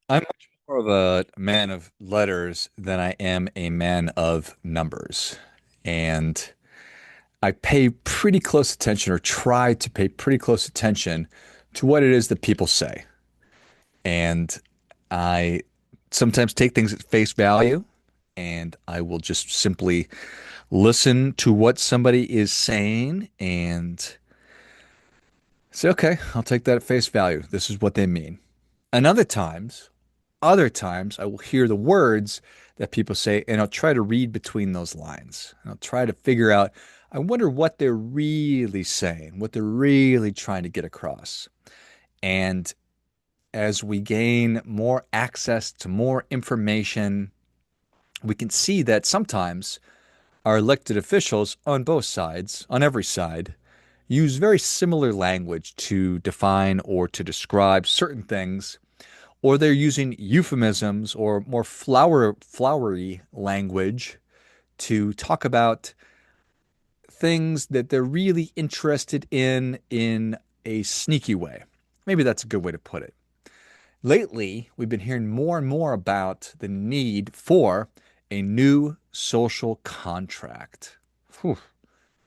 I'm much more of a man of letters than I am a man of numbers. And I pay pretty close attention or try to pay pretty close attention to what it is that people say. And I sometimes take things at face value and I will just simply listen to what somebody is saying and say, okay, I'll take that at face value. This is what they mean. And other times I will hear the words that people say and I'll try to read between those lines. And I'll try to figure out, I wonder what they're really saying, what they're really trying to get across. And as we gain more access to more information, we can see that sometimes our elected officials on both sides, on every side, use very similar language to define or to describe certain things, or they're using euphemisms or more flowery language to talk about things that they're really interested in a sneaky way. Maybe that's a good way to put it. Lately, we've been hearing more and more about the need for a new social contract. Whew,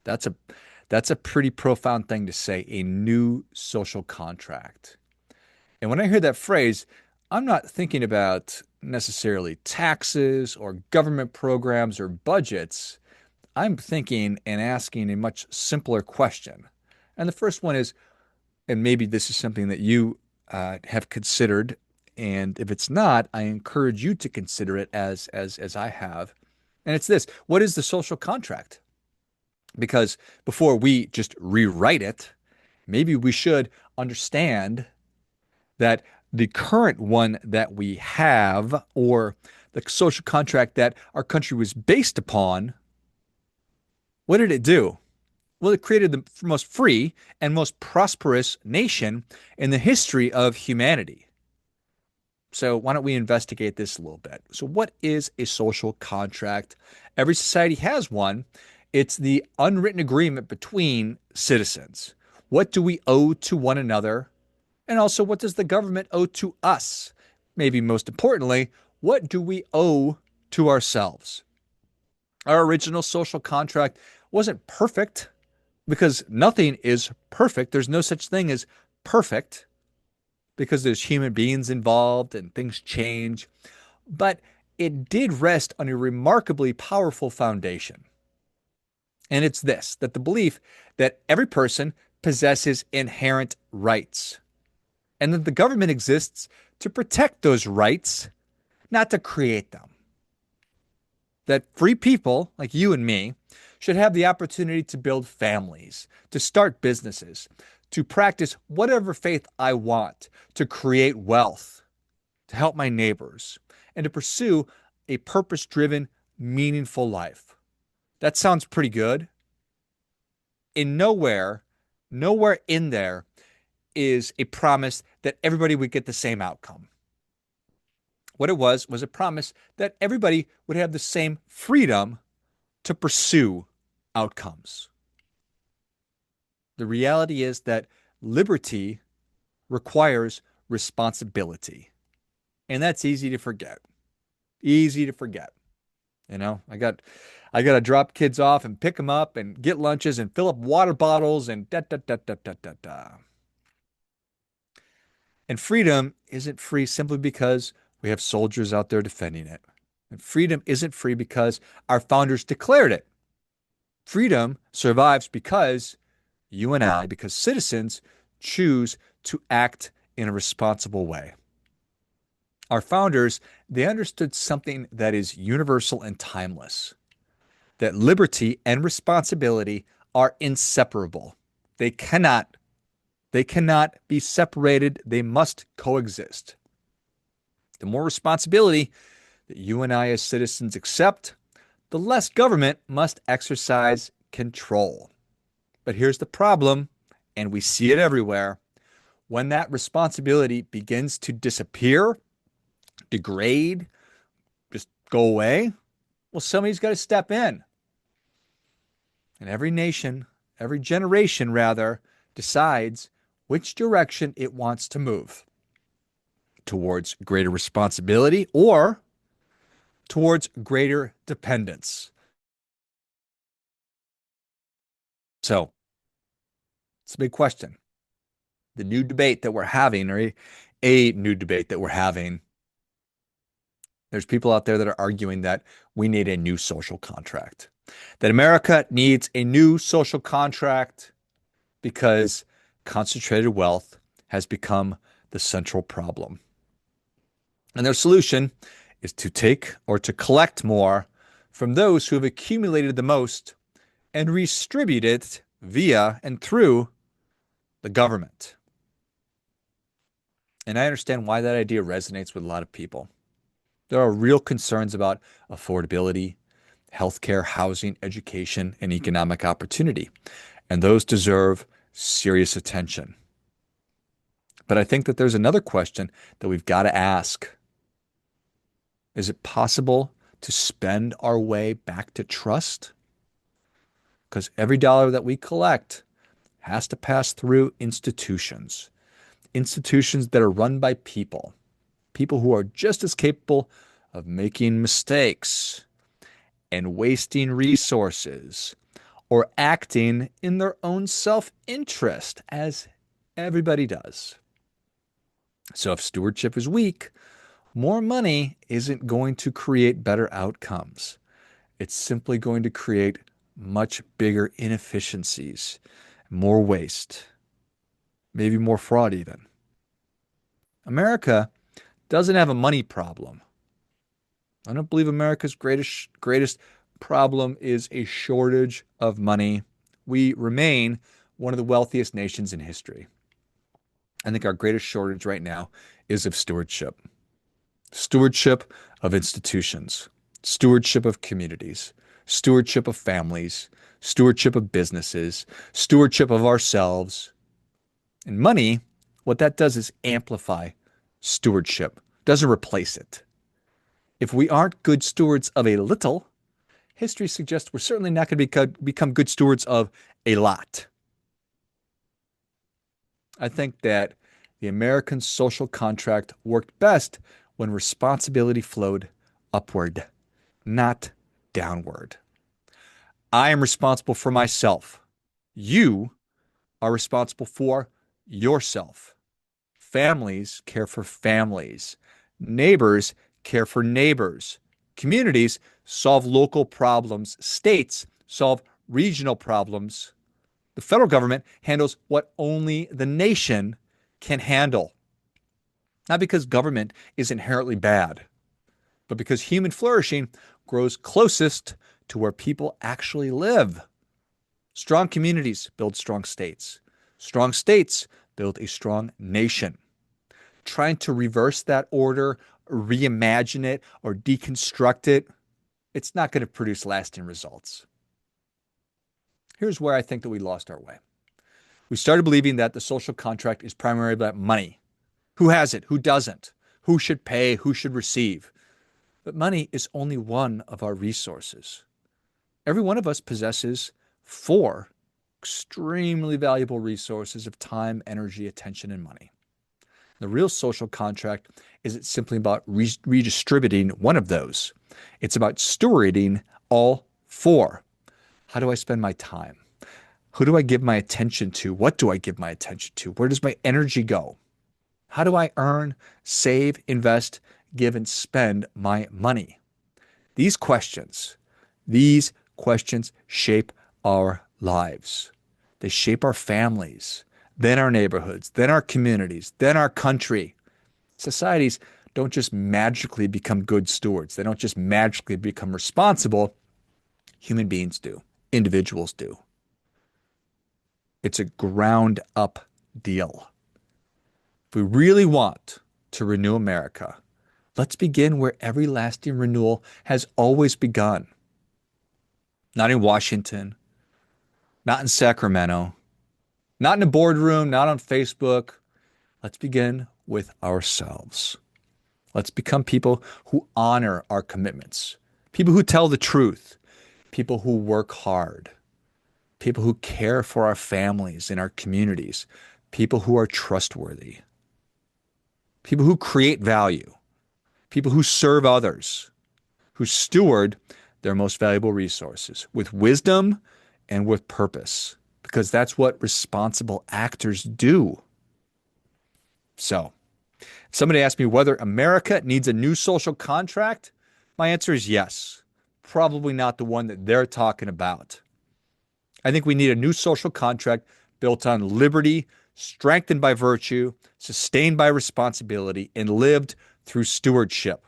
that's a that's a pretty profound thing to say, a new social contract. And when I hear that phrase, I'm not thinking about necessarily taxes or government programs or budgets. I'm thinking and asking a much simpler question. And the first one is, and maybe this is something that you have considered, and if it's not, I encourage you to consider it as I have. And it's this: what is the social contract? Because before we just rewrite it, maybe we should understand that the current one that we have, or the social contract that our country was based upon, what did it do? Well, it created the most free and most prosperous nation in the history of humanity. So, why don't we investigate this a little bit? So, what is a social contract? Every society has one. It's the unwritten agreement between citizens. What do we owe to one another? And also, what does the government owe to us? Maybe most importantly, what do we owe to ourselves? Our original social contract wasn't perfect because nothing is perfect. There's no such thing as perfect because there's human beings involved and things change. But it did rest on a remarkably powerful foundation. And it's this, that the belief that every person possesses inherent rights and that the government exists to protect those rights, not to create them. That free people like you and me should have the opportunity to build families, to start businesses, to practice whatever faith I want, to create wealth, to help my neighbors, and to pursue a purpose driven, meaningful life. That sounds pretty good. In nowhere in there is a promise that everybody would get the same outcome. What it was a promise that everybody would have the same freedom to pursue outcomes. The reality is that liberty requires responsibility. And that's easy to forget. Easy to forget. You know, I got to drop kids off and pick them up and get lunches and fill up water bottles and da da da da da da da. And freedom isn't free simply because we have soldiers out there defending it. And freedom isn't free because our founders declared it. Freedom survives because you and I, because citizens choose to act in a responsible way. Our founders, they understood something that is universal and timeless, that liberty and responsibility are inseparable. They cannot they cannot be separated. They must coexist. The more responsibility that you and I as citizens accept, the less government must exercise control. But here's the problem, and we see it everywhere. When that responsibility begins to disappear, degrade, just go away, well, somebody's got to step in. And every nation, every generation rather, decides which direction it wants to move towards greater responsibility or towards greater dependence? So it's a big question. The new debate that we're having, or a new debate that we're having, there's people out there that are arguing that we need a new social contract, that America needs a new social contract because concentrated wealth has become the central problem. And their solution is to take or to collect more from those who have accumulated the most and redistribute it via and through the government. And I understand why that idea resonates with a lot of people. There are real concerns about affordability, healthcare, housing, education, and economic opportunity. And those deserve serious attention. But I think that there's another question that we've got to ask. Is it possible to spend our way back to trust? Because every dollar that we collect has to pass through institutions, institutions that are run by people, people who are just as capable of making mistakes and wasting resources or acting in their own self-interest as everybody does. So if stewardship is weak, more money isn't going to create better outcomes. It's simply going to create much bigger inefficiencies, more waste, maybe more fraud even. America doesn't have a money problem. I don't believe America's greatest problem is a shortage of money. We remain one of the wealthiest nations in history. I think our greatest shortage right now is of stewardship. Stewardship of institutions, stewardship of communities, stewardship of families, stewardship of businesses, stewardship of ourselves. And money, what that does is amplify stewardship, doesn't replace it. If we aren't good stewards of a little, history suggests we're certainly not going to become good stewards of a lot. I think that the American social contract worked best when responsibility flowed upward, not downward. I am responsible for myself. You are responsible for yourself. Families care for families. Neighbors care for neighbors. Communities solve local problems. States solve regional problems. The federal government handles what only the nation can handle. Not because government is inherently bad, but because human flourishing grows closest to where people actually live. Strong communities build strong states. Strong states build a strong nation. Trying to reverse that order, reimagine it, or deconstruct it, it's not going to produce lasting results. Here's where I think that we lost our way. We started believing that the social contract is primarily about money. Who has it? Who doesn't? Who should pay? Who should receive? But money is only one of our resources. Every one of us possesses 4 extremely valuable resources of time, energy, attention, and money. The real social contract isn't simply about redistributing one of those. It's about stewarding all 4. How do I spend my time? Who do I give my attention to? What do I give my attention to? Where does my energy go? How do I earn, save, invest, give, and spend my money? These questions shape our lives. They shape our families, then our neighborhoods, then our communities, then our country. Societies don't just magically become good stewards. They don't just magically become responsible. Human beings do. Individuals do. It's a ground up deal. If we really want to renew America, let's begin where every lasting renewal has always begun. Not in Washington, not in Sacramento, not in a boardroom, not on Facebook. Let's begin with ourselves. Let's become people who honor our commitments, people who tell the truth, people who work hard, people who care for our families and our communities, people who are trustworthy. people who create value, people who serve others, who steward their most valuable resources with wisdom and with purpose, because that's what responsible actors do. So, if somebody asks me whether America needs a new social contract, my answer is yes. Probably not the one that they're talking about. I think we need a new social contract built on liberty, strengthened by virtue, sustained by responsibility, and lived through stewardship.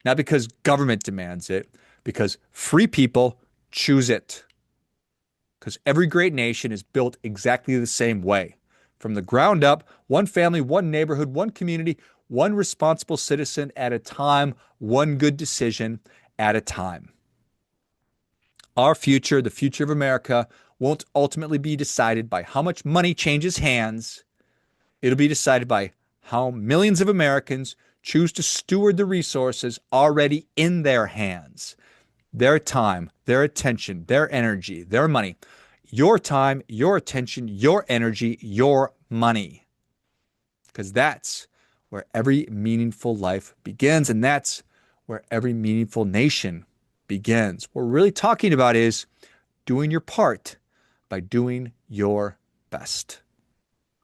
Not because government demands it, because free people choose it. Because every great nation is built exactly the same way. From the ground up, one family, one neighborhood, one community, one responsible citizen at a time, one good decision at a time. Our future, the future of America, won't ultimately be decided by how much money changes hands. It'll be decided by how millions of Americans choose to steward the resources already in their hands. Their time, their attention, their energy, their money. Your time, your attention, your energy, your money. Because that's where every meaningful life begins, and that's where every meaningful nation begins. What we're really talking about is doing your part by doing your best.